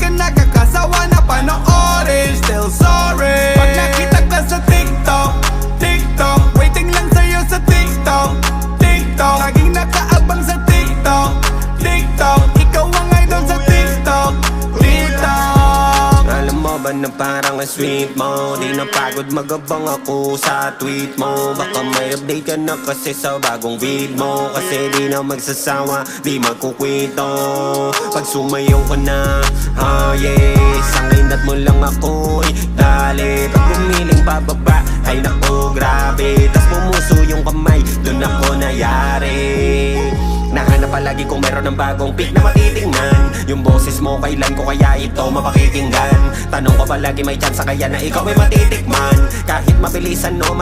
ka nakakasawa na panoorin. Still sorry pag nakita ka sa TikTok, TikTok, waiting lang sa'yo sa TikTok, TikTok, laging nakaabang sa TikTok, TikTok, ikaw ang idol sa TikTok, TikTok. Alam mo ba na parang ang sweet mo? Di na pagod magabang ako sa tweet mo. Baka may update ka na kasi sa bagong feed mo. Kasi di na magsasawa, di magkukwento. Pag sumayaw ka na, yes, ang inat mo lang ako, dali. Pag gumiling pababa, ay naku, grabe. Tas pumuso yung kamay, dun ako nayari. Nahanap palagi kung meron ng bagong pick na matitingnan. Yung boses mo kailan ko kaya ito mapakikinggan. Tanong ko palagi may chance kaya na ikaw ay matitikman. Kahit mabilisan o